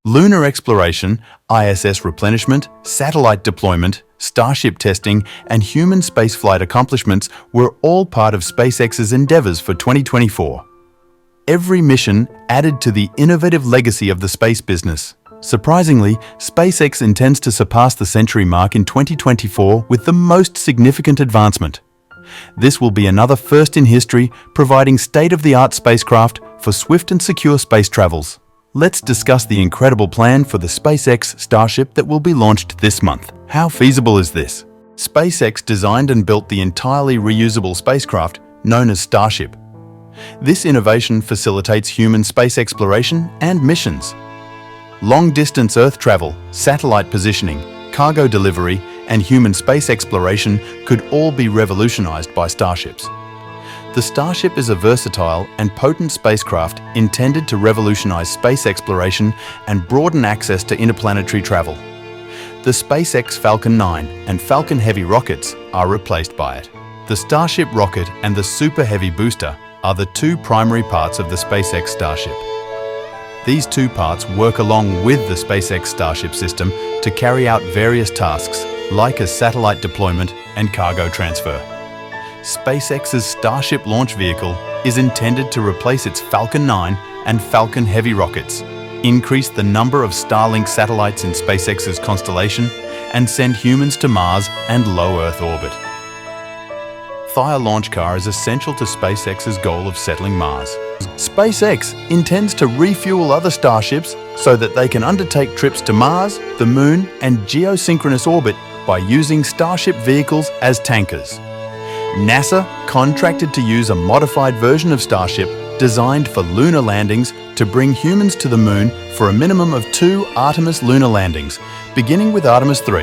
Lunar exploration, ISS replenishment, satellite deployment, Starship testing, and human spaceflight accomplishments were all part of SpaceX's endeavours for 2024. Every mission added to the innovative legacy of the space business. Surprisingly, SpaceX intends to surpass the century mark in 2024 with the most significant advancement. This will be another first in history, providing state-of-the-art spacecraft for swift and secure space travels. Let's discuss the incredible plan for the Space X Starship that will be launched this month. How feasible is this? SpaceX designed and built the entirely reusable spacecraft known as Starship. This innovation facilitates human space exploration and missions. Long-distance Earth travel, satellite positioning, cargo delivery, and human space exploration could all be revolutionized by Starships. The Starship is a versatile and potent spacecraft intended to revolutionize space exploration and broaden access to interplanetary travel. The SpaceX Falcon 9 and Falcon Heavy rockets are replaced by it. The Starship rocket and the Super Heavy booster are the two primary parts of the SpaceX Starship. These two parts work along with the SpaceX Starship system to carry out various tasks, like a satellite deployment and cargo transfer. SpaceX's Starship launch vehicle is intended to replace its Falcon 9 and Falcon Heavy rockets, increase the number of Starlink satellites in SpaceX's constellation, and send humans to Mars and low Earth orbit. Theia launch car is essential to SpaceX's goal of settling Mars. SpaceX intends to refuel other Starships so that they can undertake trips to Mars, the Moon, and geosynchronous orbit by using Starship vehicles as tankers. NASA contracted to use a modified version of Starship designed for lunar landings to bring humans to the Moon for a minimum of 2 Artemis lunar landings, beginning with Artemis 3.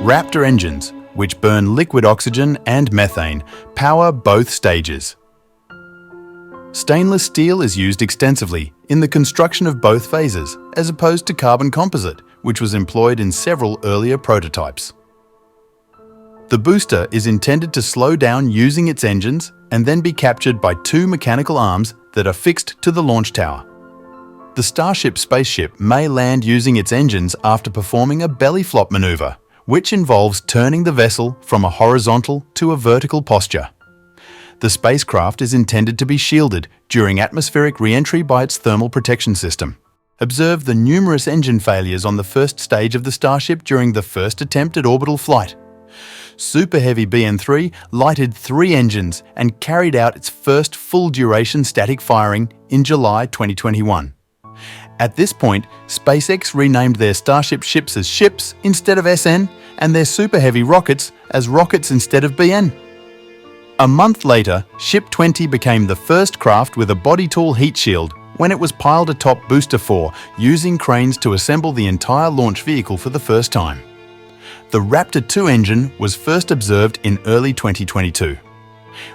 Raptor engines, which burn liquid oxygen and methane, power both stages. Stainless steel is used extensively in the construction of both phases, as opposed to carbon composite, which was employed in several earlier prototypes. The booster is intended to slow down using its engines and then be captured by 2 mechanical arms that are fixed to the launch tower. The Starship spaceship may land using its engines after performing a belly flop maneuver, which involves turning the vessel from a horizontal to a vertical posture. The spacecraft is intended to be shielded during atmospheric re-entry by its thermal protection system. Observe the numerous engine failures on the first stage of the Starship during the first attempt at orbital flight. Super Heavy BN-3 lighted 3 engines and carried out its first full-duration static firing in July 2021. At this point, SpaceX renamed their Starship ships as ships instead of SN and their Super Heavy rockets as rockets instead of BN. A month later, Ship 20 became the first craft with a body tool heat shield when it was piled atop Booster 4 using cranes to assemble the entire launch vehicle for the first time. The Raptor 2 engine was first observed in early 2022.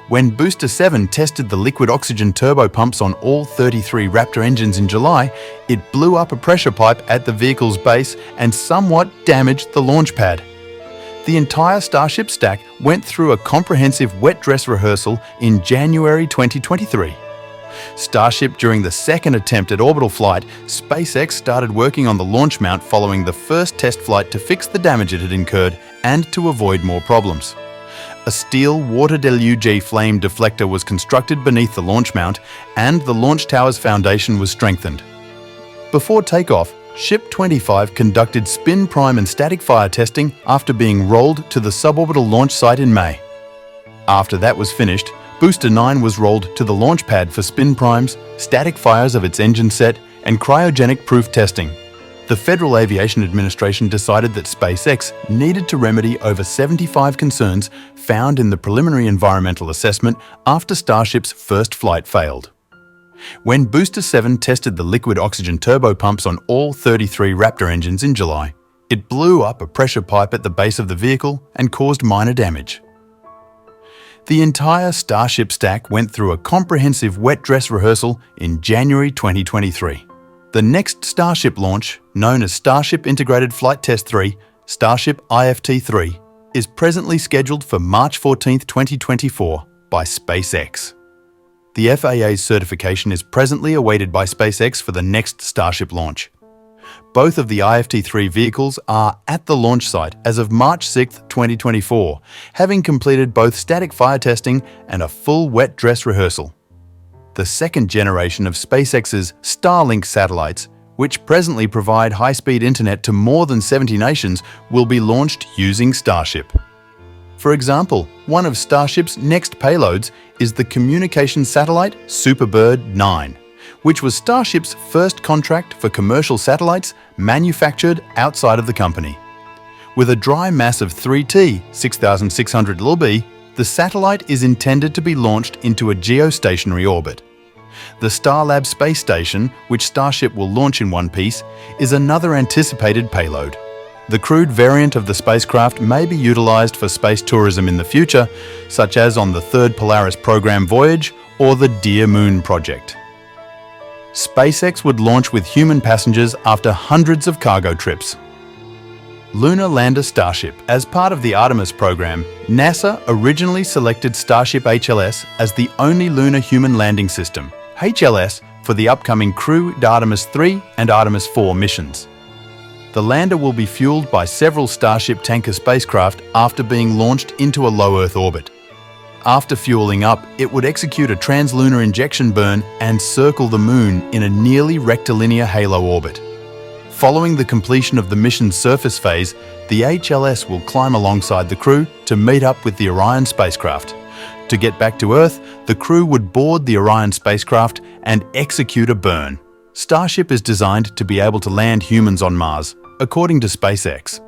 When Booster 7 tested the liquid oxygen turbo pumps on all 33 Raptor engines in July, it blew up a pressure pipe at the vehicle's base and somewhat damaged the launch pad. The entire Starship stack went through a comprehensive wet dress rehearsal in January 2023. Starship during the second attempt at orbital flight, SpaceX started working on the launch mount following the first test flight to fix the damage it had incurred and to avoid more problems. A steel water deluge flame deflector was constructed beneath the launch mount and the launch tower's foundation was strengthened. Before takeoff, Ship 25 conducted spin prime and static fire testing after being rolled to the suborbital launch site in May. After that was finished, Booster 9 was rolled to the launch pad for spin primes, static fires of its engine set, and cryogenic proof testing. The Federal Aviation Administration decided that SpaceX needed to remedy over 75 concerns found in the preliminary environmental assessment after Starship's first flight failed. When Booster 7 tested the liquid oxygen turbo pumps on all 33 Raptor engines in July, it blew up a pressure pipe at the base of the vehicle and caused minor damage. The entire Starship stack went through a comprehensive wet dress rehearsal in January 2023. The next Starship launch, known as Starship Integrated Flight Test 3, Starship IFT-3, is presently scheduled for March 14, 2024 by SpaceX. The FAA's certification is presently awaited by SpaceX for the next Starship launch. Both of the IFT-3 vehicles are at the launch site as of March 6, 2024, having completed both static fire testing and a full wet dress rehearsal. The second generation of SpaceX's Starlink satellites, which presently provide high-speed internet to more than 70 nations, will be launched using Starship. For example, one of Starship's next payloads is the communication satellite SuperBird 9, which was Starship's first contract for commercial satellites manufactured outside of the company. With a dry mass of 3T, 6,600 lb, the satellite is intended to be launched into a geostationary orbit. The Starlab space station, which Starship will launch in one piece, is another anticipated payload. The crewed variant of the spacecraft may be utilized for space tourism in the future, such as on the third Polaris program voyage or the Dear Moon project. SpaceX would launch with human passengers after hundreds of cargo trips. Lunar Lander Starship. As part of the Artemis program, NASA originally selected Starship HLS as the only lunar human landing system, HLS, for the upcoming crewed Artemis 3 and Artemis 4 missions. The lander will be fueled by several Starship tanker spacecraft after being launched into a low Earth orbit. After fueling up, it would execute a translunar injection burn and circle the Moon in a nearly rectilinear halo orbit. Following the completion of the mission's surface phase, the HLS will climb alongside the crew to meet up with the Orion spacecraft. To get back to Earth, the crew would board the Orion spacecraft and execute a burn. Starship is designed to be able to land humans on Mars, according to SpaceX.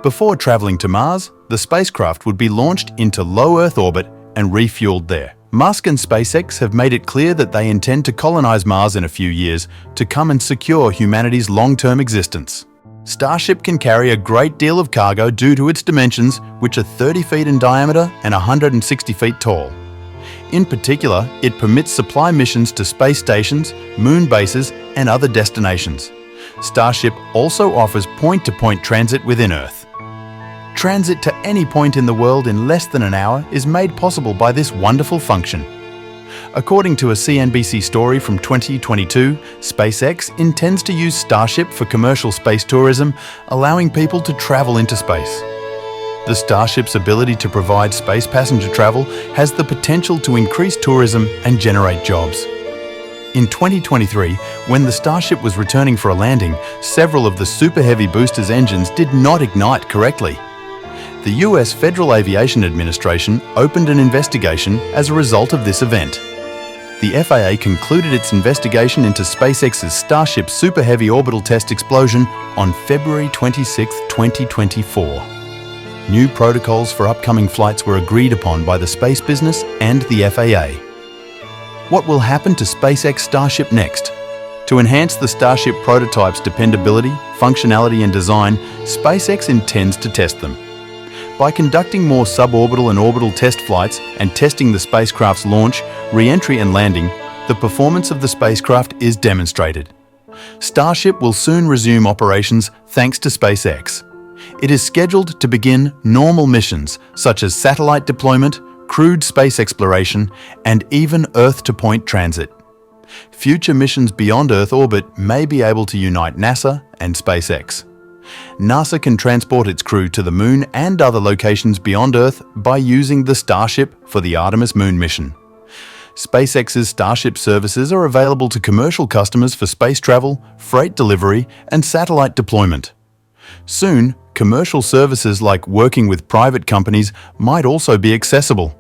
Before traveling to Mars, the spacecraft would be launched into low Earth orbit and refueled there. Musk and SpaceX have made it clear that they intend to colonize Mars in a few years to come and secure humanity's long-term existence. Starship can carry a great deal of cargo due to its dimensions, which are 30 feet in diameter and 160 feet tall. In particular, it permits supply missions to space stations, moon bases, and other destinations. Starship also offers point-to-point transit within Earth. Transit to any point in the world in less than an hour is made possible by this wonderful function. According to a CNBC story from 2022, SpaceX intends to use Starship for commercial space tourism, allowing people to travel into space. The Starship's ability to provide space passenger travel has the potential to increase tourism and generate jobs. In 2023, when the Starship was returning for a landing, several of the Super Heavy booster's engines did not ignite correctly. The US Federal Aviation Administration opened an investigation as a result of this event. The FAA concluded its investigation into SpaceX's Starship Super Heavy orbital test explosion on February 26, 2024. New protocols for upcoming flights were agreed upon by the space business and the FAA. What will happen to SpaceX Starship next? To enhance the Starship prototype's dependability, functionality and design, SpaceX intends to test them. By conducting more suborbital and orbital test flights and testing the spacecraft's launch, re-entry and landing, the performance of the spacecraft is demonstrated. Starship will soon resume operations thanks to SpaceX. It is scheduled to begin normal missions such as satellite deployment, crewed space exploration, and even Earth-to-point transit. Future missions beyond Earth orbit may be able to unite NASA and SpaceX. NASA can transport its crew to the Moon and other locations beyond Earth by using the Starship for the Artemis Moon mission. SpaceX's Starship services are available to commercial customers for space travel, freight delivery, and satellite deployment. Soon, commercial services like working with private companies might also be accessible.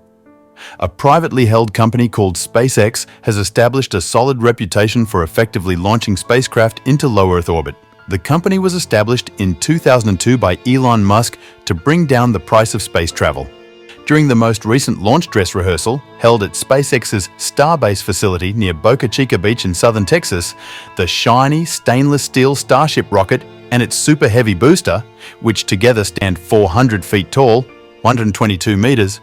A privately held company called SpaceX has established a solid reputation for effectively launching spacecraft into low Earth orbit. The company was established in 2002 by Elon Musk to bring down the price of space travel. During the most recent launch dress rehearsal, held at SpaceX's Starbase facility near Boca Chica Beach in southern Texas, the shiny stainless steel Starship rocket and its Super Heavy booster, which together stand 400 feet tall, 122 meters,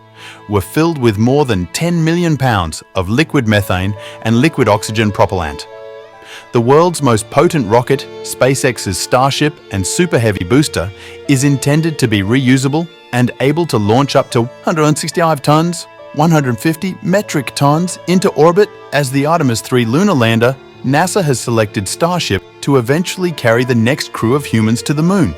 were filled with more than 10 million pounds of liquid methane and liquid oxygen propellant. The world's most potent rocket, SpaceX's Starship and Super Heavy booster, is intended to be reusable and able to launch up to 165 tons, 150 metric tons into orbit as the Artemis 3 lunar lander, NASA has selected Starship to eventually carry the next crew of humans to the Moon.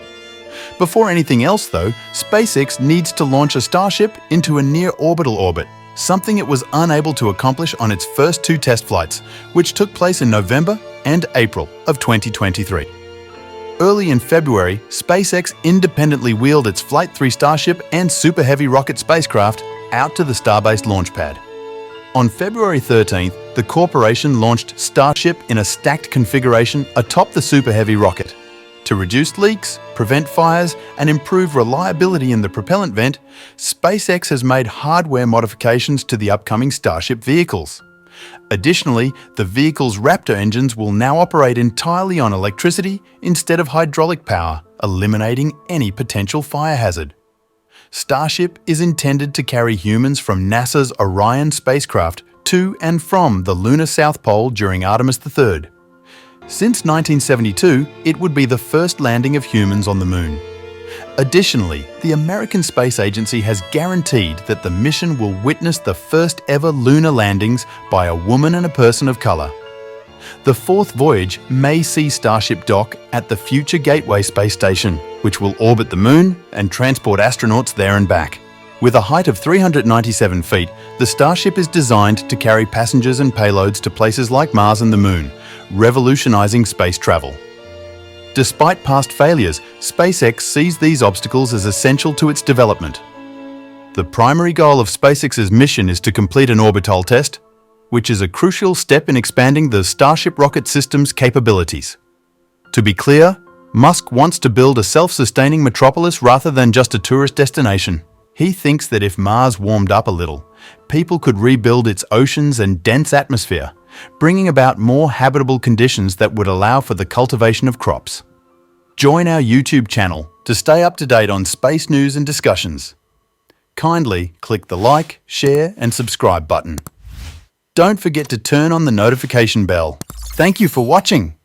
Before anything else though, SpaceX needs to launch a Starship into a near-orbital orbit, something it was unable to accomplish on its first 2 test flights, which took place in November and April of 2023. Early in February, SpaceX independently wheeled its Flight 3 Starship and Super Heavy rocket spacecraft out to the Starbase launch pad. On February 13th, the corporation launched Starship in a stacked configuration atop the Super Heavy rocket. To reduce leaks, prevent fires, and improve reliability in the propellant vent, SpaceX has made hardware modifications to the upcoming Starship vehicles. Additionally, the vehicle's Raptor engines will now operate entirely on electricity instead of hydraulic power, eliminating any potential fire hazard. Starship is intended to carry humans from NASA's Orion spacecraft to and from the lunar South Pole during Artemis III. Since 1972, it would be the first landing of humans on the Moon. Additionally, the American Space Agency has guaranteed that the mission will witness the first ever lunar landings by a woman and a person of color. The 4th voyage may see Starship dock at the Future Gateway space station, which will orbit the Moon and transport astronauts there and back. With a height of 397 feet, the Starship is designed to carry passengers and payloads to places like Mars and the Moon, revolutionizing space travel. Despite past failures, SpaceX sees these obstacles as essential to its development. The primary goal of SpaceX's mission is to complete an orbital test, which is a crucial step in expanding the Starship rocket system's capabilities. To be clear, Musk wants to build a self-sustaining metropolis rather than just a tourist destination. He thinks that if Mars warmed up a little, people could rebuild its oceans and dense atmosphere, bringing about more habitable conditions that would allow for the cultivation of crops. Join our YouTube channel to stay up to date on space news and discussions. Kindly click the like, share, and subscribe button. Don't forget to turn on the notification bell. Thank you for watching.